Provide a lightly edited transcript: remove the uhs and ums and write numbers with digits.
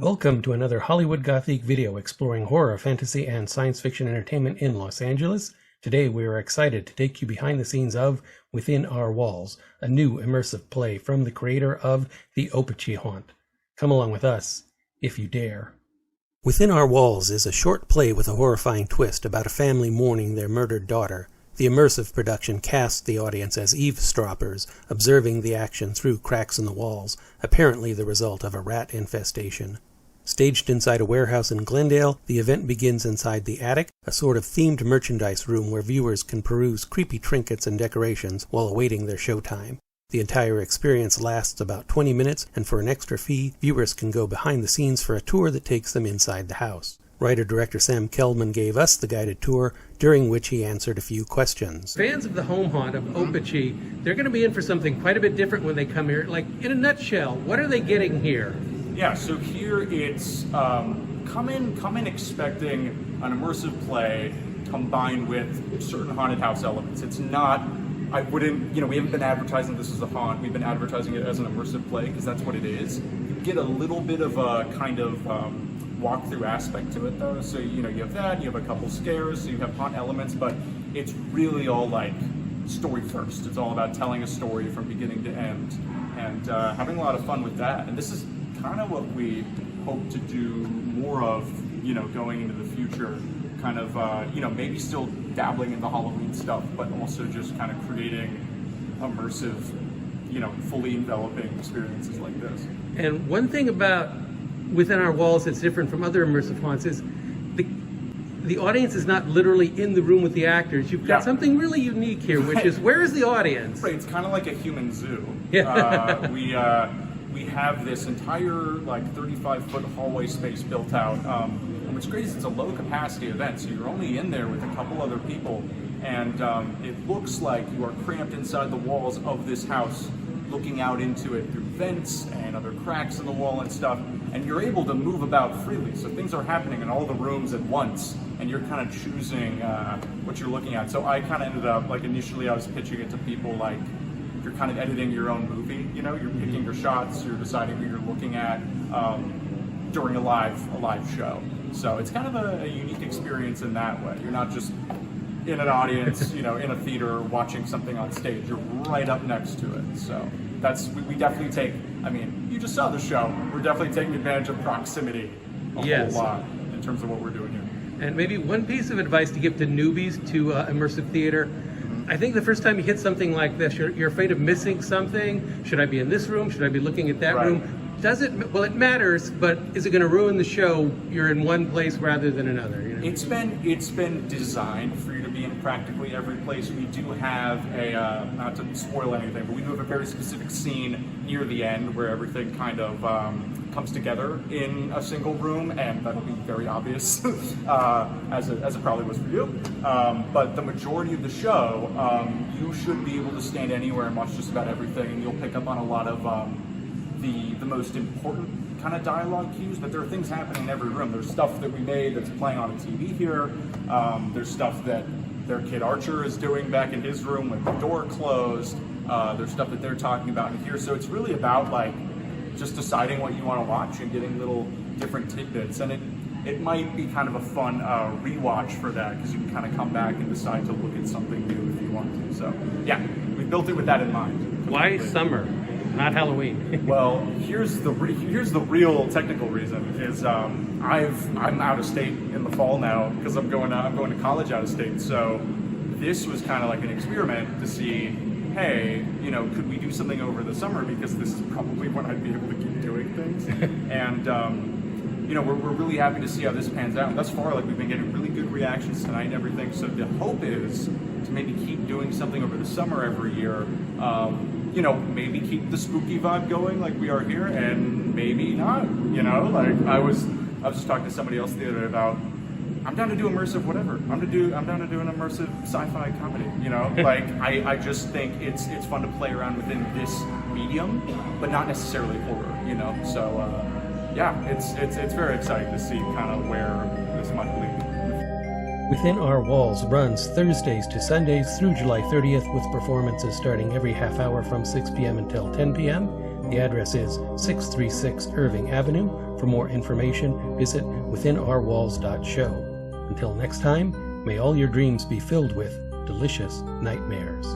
Welcome to another Hollywood Gothique video exploring horror, fantasy, and science fiction entertainment in Los Angeles. Today we are excited to take you behind the scenes of Within Our Walls, a new immersive play from the creator of The Opachy Haunt. Come along with us, if you dare. Within Our Walls is a short play with a horrifying twist about a family mourning their murdered daughter. The immersive production casts the audience as eavesdroppers, observing the action through cracks in the walls, apparently the result of a rat infestation. Staged inside a warehouse in Glendale, the event begins inside the attic, a sort of themed merchandise room where viewers can peruse creepy trinkets and decorations while awaiting their showtime. The entire experience lasts about 20 minutes, and for an extra fee, viewers can go behind the scenes for a tour that takes them inside the house. Writer-director Sam Kellman gave us the guided tour, during which he answered a few questions. Fans of the home haunt of Opachy, they're going to be in for something quite a bit different when they come here. Like, in a nutshell, what are they getting here? Yeah, so here it's come in expecting an immersive play combined with certain haunted house elements. It's not, I wouldn't, we haven't been advertising this as a haunt. We've been advertising it as an immersive play because that's what it is. You get a little bit of a kind of walkthrough aspect to it though. So, you have that, you have a couple scares, so you have haunt elements, but it's really all like story first. It's all about telling a story from beginning to end and having a lot of fun with that. And this is kind of what we hope to do more of, going into the future, kind of, maybe still dabbling in the Halloween stuff, but also just kind of creating immersive, fully enveloping experiences like this. And one thing about Within Our Walls that's different from other immersive haunts is the audience is not literally in the room with the actors. You've got something really unique here, which is, where is the audience? Right, it's kind of like a human zoo. Yeah. We have this entire 35-foot hallway space built out. And what's great is it's a low capacity event, so you're only in there with a couple other people, and it looks like you are cramped inside the walls of this house, looking out into it through vents and other cracks in the wall and stuff, and you're able to move about freely. So things are happening in all the rooms at once, and you're kind of choosing what you're looking at. So I kind of ended up, initially I was pitching it to people you're kind of editing your own movie, you're picking your shots, you're deciding who you're looking at during a live show. So it's kind of a unique experience in that way. You're not just in an audience, in a theater watching something on stage. You're right up next to it. So we definitely take, you just saw the show. We're definitely taking advantage of proximity a whole lot in terms of what we're doing here. And maybe one piece of advice to give to newbies to immersive theater. I think the first time you hit something like this, you're afraid of missing something. Should I be in this room? Should I be looking at that room? Well, it matters, but is it going to ruin the show? You're in one place rather than another. It's been designed for you to be in practically every place. We do have not to spoil anything, but we do have a very specific scene near the end where everything kind of comes together in a single room, and that'll be very obvious, as it probably was for you. But the majority of the show, you should be able to stand anywhere and watch just about everything, and you'll pick up on a lot of the most important kind of dialogue cues, but there are things happening in every room. There's stuff that we made that's playing on a TV here. There's stuff that their kid Archer is doing back in his room with the door closed. There's stuff that they're talking about in here. So it's really about just deciding what you want to watch and getting little different tidbits. And it might be kind of a fun rewatch for that, because you can kind of come back and decide to look at something new if you want to. So yeah, we built it with that in mind. Why summer? Not Halloween. Well, here's the real technical reason is I'm out of state in the fall now because I'm going to college out of state. So this was kind of like an experiment to see, hey, could we do something over the summer, because this is probably when I'd be able to keep doing things. And we're really happy to see how this pans out. And thus far, we've been getting really good reactions tonight and everything. So the hope is to maybe keep doing something over the summer every year. Maybe keep the spooky vibe going like we are here, and maybe not. I was just talking to somebody else the other day about, I'm down to do immersive whatever. I'm down to do an immersive sci-fi comedy. I just think it's fun to play around within this medium, but not necessarily horror. So it's very exciting to see kind of where this might lead. Within Our Walls runs Thursdays to Sundays through July 30th, with performances starting every half hour from 6 p.m. until 10 p.m. The address is 636 Irving Avenue, For more information, visit withinourwalls.show. Until next time, may all your dreams be filled with delicious nightmares.